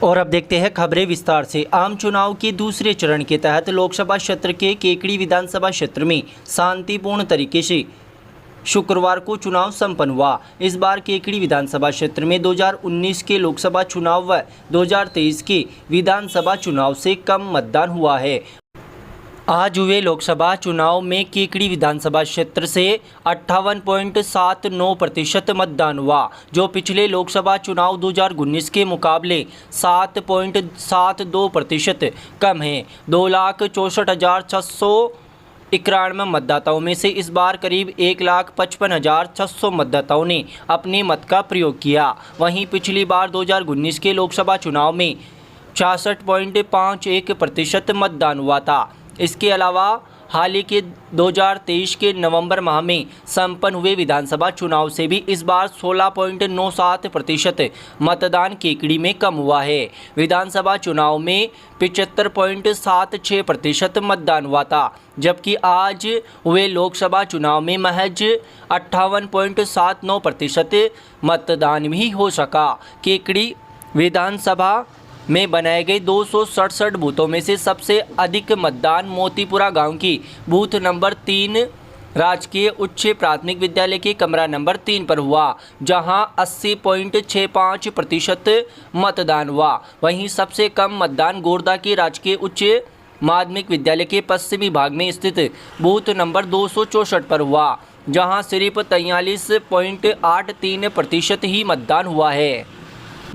और अब देखते हैं खबरें विस्तार से। आम चुनाव के दूसरे चरण के तहत लोकसभा क्षेत्र के केकड़ी विधानसभा क्षेत्र में शांतिपूर्ण तरीके से शुक्रवार को चुनाव संपन्न हुआ। इस बार केकड़ी विधानसभा क्षेत्र में 2019 के लोकसभा चुनाव व 2023 के विधानसभा चुनाव से कम मतदान हुआ है। आज हुए लोकसभा चुनाव में केकड़ी विधानसभा क्षेत्र से 58.79% मतदान हुआ, जो पिछले लोकसभा चुनाव 2019 के मुकाबले 7.72% कम है। 2,64,691 मतदाताओं में से इस बार करीब 1,55,600 मतदाताओं ने अपने मत का प्रयोग किया। वहीं पिछली बार 2019 के लोकसभा चुनाव में 66.51% मतदान हुआ था। इसके अलावा हाल ही के 2023 के नवंबर माह में संपन्न हुए विधानसभा चुनाव से भी इस बार 16.97% मतदान केकड़ी में कम हुआ है। विधानसभा चुनाव में 75.76% मतदान हुआ था, जबकि आज हुए लोकसभा चुनाव में महज 58.79% मतदान भी हो सका। केकड़ी विधानसभा में बनाए गए 267 बूथों में से सबसे अधिक मतदान मोतीपुरा गांव की बूथ नंबर 3 राजकीय उच्च प्राथमिक विद्यालय के कमरा नंबर 3 पर हुआ, जहां 80.65% मतदान हुआ। वहीं सबसे कम मतदान गोरदा के राजकीय उच्च माध्यमिक विद्यालय के पश्चिमी भाग में स्थित बूथ नंबर 264 पर हुआ, जहां सिर्फ 43.83% ही मतदान हुआ है।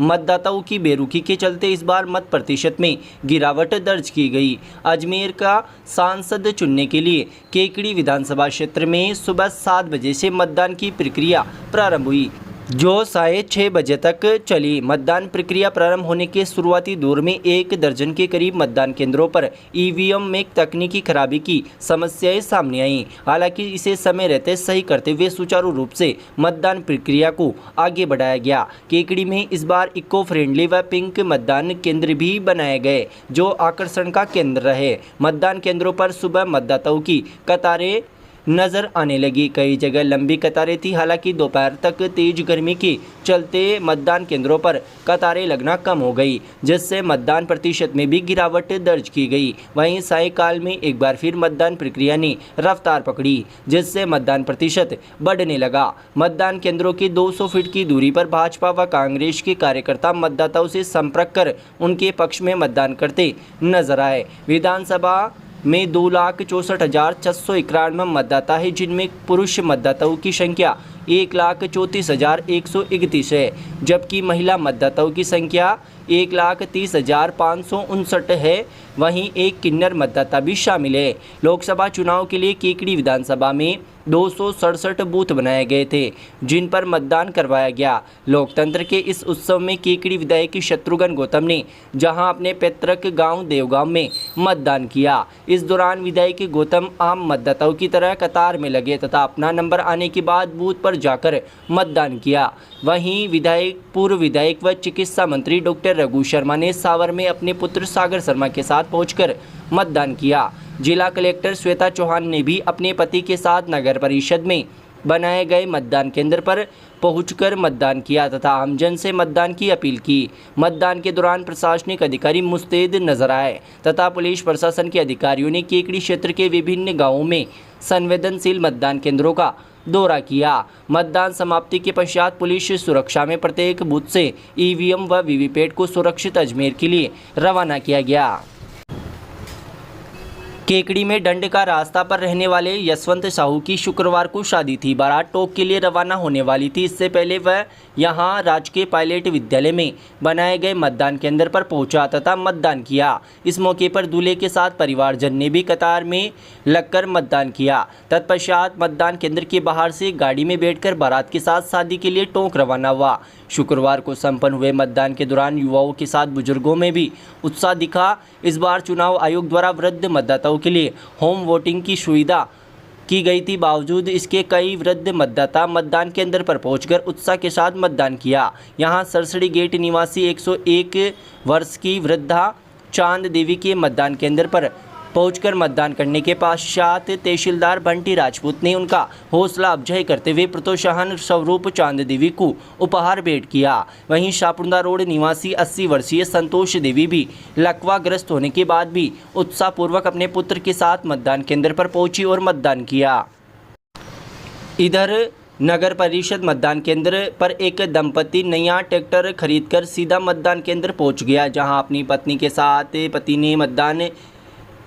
मतदाताओं की बेरुखी के चलते इस बार मत प्रतिशत में गिरावट दर्ज की गई। अजमेर का सांसद चुनने के लिए केकड़ी विधानसभा क्षेत्र में सुबह 7 बजे से मतदान की प्रक्रिया प्रारंभ हुई, जो 6:30 बजे तक चली। मतदान प्रक्रिया प्रारंभ होने के शुरुआती दौर में 1 दर्जन के करीब मतदान केंद्रों पर ईवीएम में तकनीकी खराबी की समस्याएं सामने आईं। हालांकि इसे समय रहते सही करते हुए सुचारू रूप से मतदान प्रक्रिया को आगे बढ़ाया गया। केकड़ी में इस बार इको फ्रेंडली व पिंक मतदान केंद्र भी बनाए गए, जो आकर्षण का केंद्र रहे। मतदान केंद्रों पर सुबह मतदाताओं की कतारें नजर आने लगी। कई जगह लंबी कतारें थी। हालांकि दोपहर तक तेज गर्मी के चलते मतदान केंद्रों पर कतारें लगना कम हो गई, जिससे मतदान प्रतिशत में भी गिरावट दर्ज की गई। वहीं सायंकाल में एक बार फिर मतदान प्रक्रिया ने रफ्तार पकड़ी, जिससे मतदान प्रतिशत बढ़ने लगा। मतदान केंद्रों की 200 फीट की दूरी पर भाजपा व कांग्रेस के कार्यकर्ता मतदाताओं से संपर्क कर उनके पक्ष में मतदान करते नजर आए। विधानसभा में 2,64,691 मतदाता है, जिनमें पुरुष मतदाताओं की संख्या 1,34,131 है, जबकि महिला मतदाताओं की संख्या 1,30,559 है। वहीं एक किन्नर मतदाता भी शामिल है। लोकसभा चुनाव के लिए केकड़ी विधानसभा में 267 बूथ बनाए गए थे, जिन पर मतदान करवाया गया। लोकतंत्र के इस उत्सव में केकड़ी विधायक शत्रुघ्न गौतम ने जहां अपने पैतृक गांव देवगांव में मतदान किया। इस दौरान विधायक गौतम आम मतदाताओं की तरह कतार में लगे तथा अपना नंबर आने के बाद बूथ पर जाकर मतदान किया। वहीं पूर्व विधायक व चिकित्सा मंत्री डॉक्टर रघु शर्मा ने सावर में अपने पुत्र सागर शर्मा के साथ पहुंचकर मतदान किया। जिला कलेक्टर श्वेता चौहान ने भी अपने पति के साथ नगर परिषद में बनाए गए मतदान केंद्र पर पहुंचकर मतदान किया तथा आमजन से मतदान की अपील की। मतदान के दौरान प्रशासनिक अधिकारी मुस्तैद नजर आए तथा पुलिस प्रशासन के अधिकारियों ने केकड़ी क्षेत्र के विभिन्न गांवों में संवेदनशील मतदान केंद्रों का दौरा किया। मतदान समाप्ति के पश्चात पुलिस सुरक्षा में प्रत्येक बूथ से ईवीएम व वीवीपैट को सुरक्षित अजमेर के लिए रवाना किया गया। केकड़ी में दंड का रास्ता पर रहने वाले यशवंत साहू की शुक्रवार को शादी थी। बारात टोक के लिए रवाना होने वाली थी। इससे पहले वह यहां राजकीय पायलट विद्यालय में बनाए गए मतदान केंद्र पर पहुंचा तथा मतदान किया। इस मौके पर दूल्हे के साथ परिवारजन ने भी कतार में लगकर मतदान किया। तत्पश्चात मतदान केंद्र के बाहर से गाड़ी में बैठकर बारात के साथ शादी के लिए टोंक रवाना हुआ। शुक्रवार को संपन्न हुए मतदान के दौरान युवाओं के साथ बुजुर्गों में भी उत्साह दिखा। इस बार चुनाव आयोग द्वारा वृद्ध मतदाताओं के लिए होम वोटिंग की सुविधा की गई थी। बावजूद इसके कई वृद्ध मतदाता मतदान केंद्र पर पहुंचकर उत्साह के साथ मतदान किया। यहां सरसड़ी गेट निवासी 101 वर्ष की वृद्धा चांद देवी के मतदान केंद्र पर पहुंचकर मतदान करने के पश्चात तहसीलदार बंटी राजपूत ने उनका हौसला अफजाई करते हुए प्रोत्साहन स्वरूप चांद देवी को उपहार भेंट किया। वहीं शाहपुरा रोड निवासी 80 वर्षीय संतोष देवी भी लकवाग्रस्त होने के बाद भी उत्साहपूर्वक अपने पुत्र के साथ मतदान केंद्र पर पहुंची और मतदान किया। इधर नगर परिषद मतदान केंद्र पर एक दंपति नया ट्रैक्टर खरीदकर सीधा मतदान केंद्र पहुंच गया, जहां अपनी पत्नी के साथ पति ने मतदान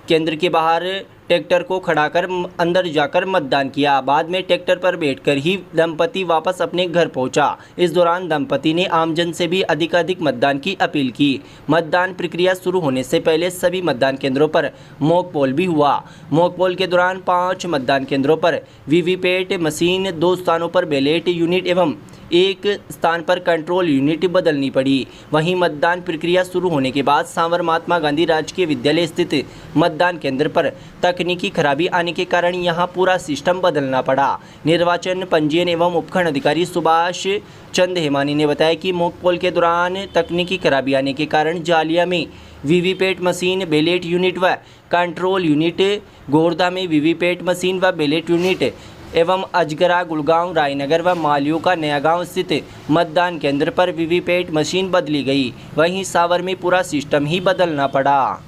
केंद्र के बाहर ट्रैक्टर को खड़ा कर अंदर जाकर मतदान किया। बाद में ट्रैक्टर पर बैठकर ही दंपति वापस अपने घर पहुंचा। इस दौरान दंपति ने आमजन से भी अधिकाधिक मतदान की अपील की। मतदान प्रक्रिया शुरू होने से पहले सभी मतदान केंद्रों पर मॉक पोल भी हुआ। मॉक पोल के दौरान 5 मतदान केंद्रों पर वीवीपैट मशीन, 2 स्थानों पर बैलेट यूनिट एवं एक स्थान पर कंट्रोल यूनिट बदलनी पड़ी। वहीं मतदान प्रक्रिया शुरू होने के बाद सांवर महात्मा गांधी राजकीय विद्यालय स्थित मतदान केंद्र पर तकनीकी खराबी आने के कारण यहां पूरा सिस्टम बदलना पड़ा। निर्वाचन पंजीयन एवं उपखंड अधिकारी सुभाष चंद हेमानी ने बताया कि मॉक पोल के दौरान तकनीकी खराबी आने के कारण जालिया में वीवीपैट मशीन, बैलेट यूनिट व कंट्रोल यूनिट, गोरदा में वीवीपैट मशीन व बैलेट यूनिट एवं अजगरा, गुड़गांव, रायनगर व मालियों का नया गांव स्थित मतदान केंद्र पर वीवीपैट मशीन बदली गई। वहीं सावर में पूरा सिस्टम ही बदलना पड़ा।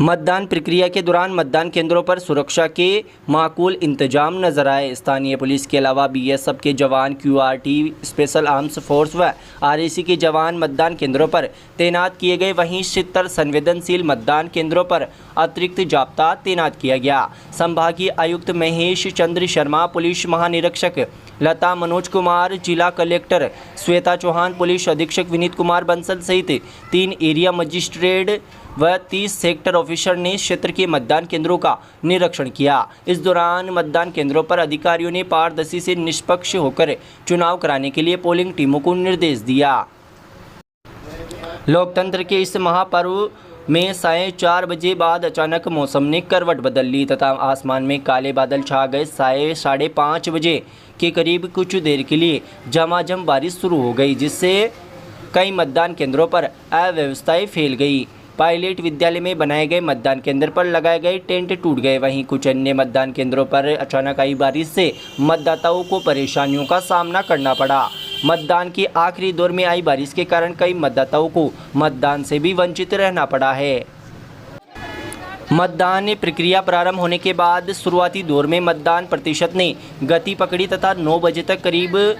मतदान प्रक्रिया के दौरान मतदान केंद्रों पर सुरक्षा के माकूल इंतजाम नजर आए। स्थानीय पुलिस के अलावा बीएसएफ के जवान, क्यूआरटी, स्पेशल आर्म्स फोर्स व आरएसी के जवान मतदान केंद्रों पर तैनात किए गए। वहीं 70 संवेदनशील मतदान केंद्रों पर अतिरिक्त जाब्ता तैनात किया गया। संभागीय आयुक्त महेश चंद्र शर्मा, पुलिस महानिरीक्षक लता मनोज कुमार, जिला कलेक्टर श्वेता चौहान, पुलिस अधीक्षक विनीत कुमार बंसल सहित 3 एरिया मजिस्ट्रेट व 30 सेक्टर ऑफिसर ने क्षेत्र के मतदान केंद्रों का निरीक्षण किया। इस दौरान मतदान केंद्रों पर अधिकारियों ने पारदर्शी से निष्पक्ष होकर चुनाव कराने के लिए पोलिंग टीमों को निर्देश दिया। लोकतंत्र के इस महापर्व में साढ़े 4 बजे बाद अचानक मौसम ने करवट बदल ली तथा आसमान में काले बादल छा गए। साढ़े 5 बजे के करीब कुछ देर के लिए झमाझम बारिश शुरू हो गई, जिससे कई मतदान केंद्रों पर अव्यवस्थाएं फैल गई। पायलट विद्यालय में बनाए गए मतदान केंद्र पर लगाए गए टेंट टूट गए। वहीं कुछ अन्य मतदान केंद्रों पर अचानक आई बारिश से मतदाताओं को परेशानियों का सामना करना पड़ा। मतदान के आखिरी दौर में आई बारिश के कारण कई मतदाताओं को मतदान से भी वंचित रहना पड़ा है। मतदान प्रक्रिया प्रारंभ होने के बाद शुरुआती दौर में मतदान प्रतिशत ने गति पकड़ी तथा 9 बजे तक करीब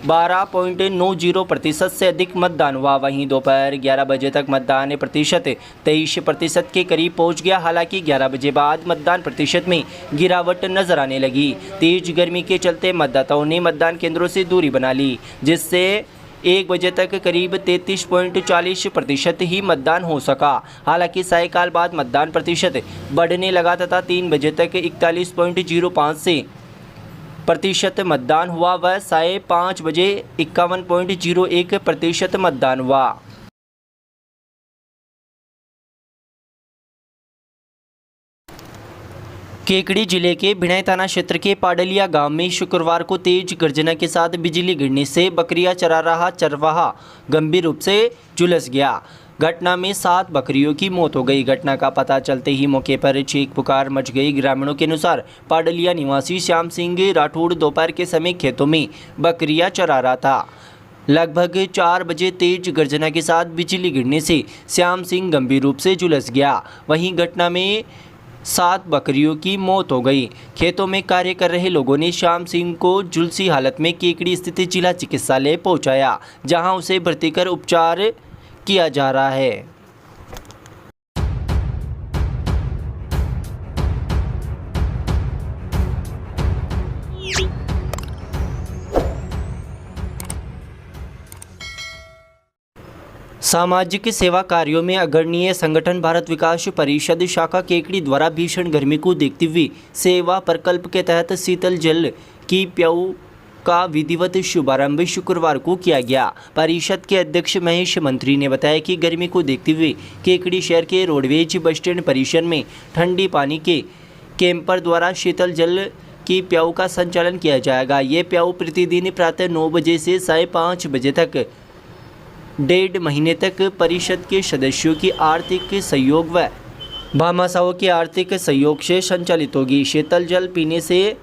12.90% से अधिक मतदान हुआ। वहीं दोपहर 11 बजे तक मतदान प्रतिशत 23% के करीब पहुंच गया। हालांकि 11 बजे बाद मतदान प्रतिशत में गिरावट नजर आने लगी। तेज गर्मी के चलते मतदाताओं ने मतदान केंद्रों से दूरी बना ली, जिससे 1 बजे तक करीब 33.40% ही मतदान हो सका। हालांकि सायकाल बाद मतदान प्रतिशत बढ़ने लगा तथा 3 बजे तक 41.05% मतदान हुआ व 5:30 बजे 51.01% मतदान हुआ। केकड़ी जिले के भिणाई थाना क्षेत्र के पाडलिया गांव में शुक्रवार को तेज गर्जना के साथ बिजली गिरने से बकरियां चरा रहा चरवाहा गंभीर रूप से झुलस गया। घटना में 7 बकरियों की मौत हो गई। घटना का पता चलते ही मौके पर चीख पुकार मच गई। ग्रामीणों के अनुसार पाडलिया निवासी श्याम सिंह राठौड़ दोपहर के समय खेतों में बकरियां चरा रहा था। लगभग 4 बजे तेज गर्जना के साथ बिजली गिरने से श्याम सिंह गंभीर रूप से झुलस गया। वहीं घटना में 7 बकरियों की मौत हो गई। खेतों में कार्य कर रहे लोगों ने श्याम सिंह को झुलसी हालत में केकड़ी स्थित जिला चिकित्सालय पहुंचाया, जहां उसे भर्ती कर उपचार किया जा रहा है। सामाजिक सेवा कार्यों में अग्रणीय संगठन भारत विकास परिषद शाखा केकड़ी द्वारा भीषण गर्मी को देखते हुए सेवा प्रकल्प के तहत शीतल जल की प्याऊ का विधिवत शुभारंभ शुक्रवार को किया गया। परिषद के अध्यक्ष महेश मंत्री ने बताया कि गर्मी को देखते हुए केकड़ी शहर के रोडवेज बस स्टैंड परिसर में ठंडी पानी के कैंपर द्वारा शीतल जल की प्याऊ का संचालन किया जाएगा। ये प्याऊ प्रतिदिन प्रातः 9 बजे से 5:30 बजे तक 1.5 महीने तक परिषद के सदस्यों की आर्थिक सहयोग व भामाशाहों के आर्थिक सहयोग से संचालित होगी। शीतल जल पीने से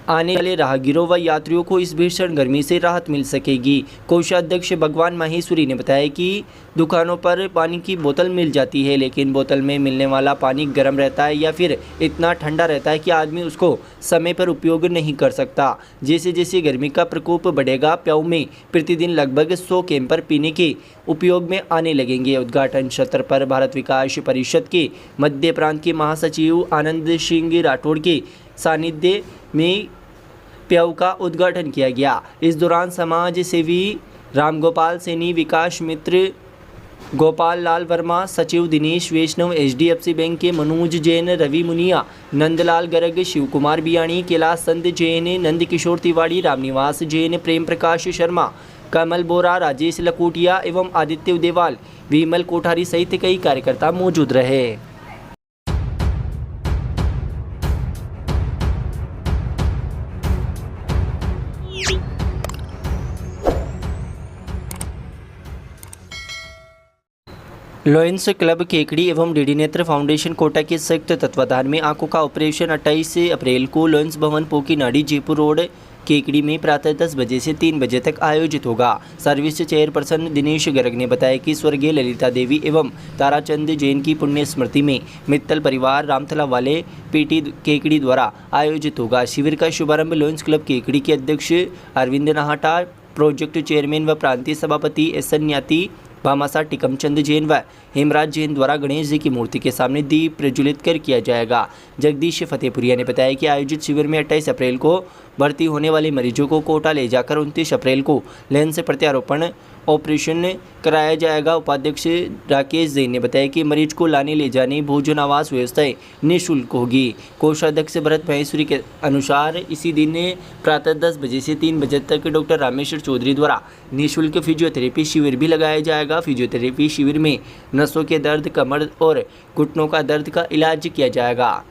आने वाले राहगीरों व यात्रियों को इस भीषण गर्मी से राहत मिल सकेगी। कोषाध्यक्ष भगवान माहेश्वरी ने बताया कि दुकानों पर पानी की बोतल मिल जाती है, लेकिन बोतल में मिलने वाला पानी गर्म रहता है या फिर इतना ठंडा रहता है कि आदमी उसको समय पर उपयोग नहीं कर सकता। जैसे जैसे गर्मी का प्रकोप बढ़ेगा, प्याऊ में प्रतिदिन लगभग 100 कैंपर पीने के उपयोग में आने लगेंगे। उद्घाटन सत्र पर भारत विकास परिषद के मध्य प्रांत के महासचिव आनंद सिंह राठौड़ के सानिध्य में प्याऊ का उद्घाटन किया गया। इस दौरान समाज सेवी रामगोपाल सैनी, विकास मित्र गोपाल लाल वर्मा, सचिव दिनेश वैष्णव, HDFC बैंक के मनोज जैन, रवि मुनिया, नंदलाल गर्ग, शिव कुमार बियाणी, कैलाश चंद जैन, नंद किशोर तिवारी, रामनिवास जैन, प्रेम प्रकाश शर्मा, कमल बोरा, राजेश लकोटिया एवं आदित्य उदेवाल, विमल कोठारी सहित कई कार्यकर्ता मौजूद रहे। लॉयंस क्लब केकड़ी एवं डीडी नेत्र फाउंडेशन कोटा के संयुक्त तत्वाधान में आंखों का ऑपरेशन 28 अप्रैल को लॉयंस भवन पोकीनाडी जयपुर रोड केकड़ी में प्रातः 10 बजे से 3 बजे तक आयोजित होगा। सर्विस चेयरपर्सन दिनेश गर्ग ने बताया कि स्वर्गीय ललिता देवी एवं ताराचंद जैन की पुण्य स्मृति में मित्तल परिवार रामतला वाले PT केकड़ी द्वारा आयोजित होगा। शिविर का शुभारंभ लॉयंस क्लब केकड़ी के अध्यक्ष अरविंद नाहटा, प्रोजेक्ट चेयरमैन व प्रांतीय सभापति SN न्याती, भामाशाह टिकमचंद जैन व हेमराज जैन द्वारा गणेश जी की मूर्ति के सामने दीप प्रज्वलित कर किया जाएगा। जगदीश फतेहपुरिया ने बताया कि आयोजित शिविर में 28 अप्रैल को भर्ती होने वाले मरीजों को कोटा ले जाकर 29 अप्रैल को लेंस प्रत्यारोपण ऑपरेशन कराया जाएगा। उपाध्यक्ष राकेश जैन ने बताया कि मरीज को लाने ले जाने, भोजन, आवास व्यवस्थाएं निःशुल्क होगी। कोषाध्यक्ष भरत महेश्वरी के अनुसार इसी दिन प्रातः 10 बजे से 3 बजे तक डॉक्टर रामेश्वर चौधरी द्वारा निःशुल्क फिजियोथेरेपी शिविर भी लगाया जाएगा। फिजियोथेरेपी शिविर में नसों के दर्द, कमर और घुटनों का दर्द का इलाज किया जाएगा।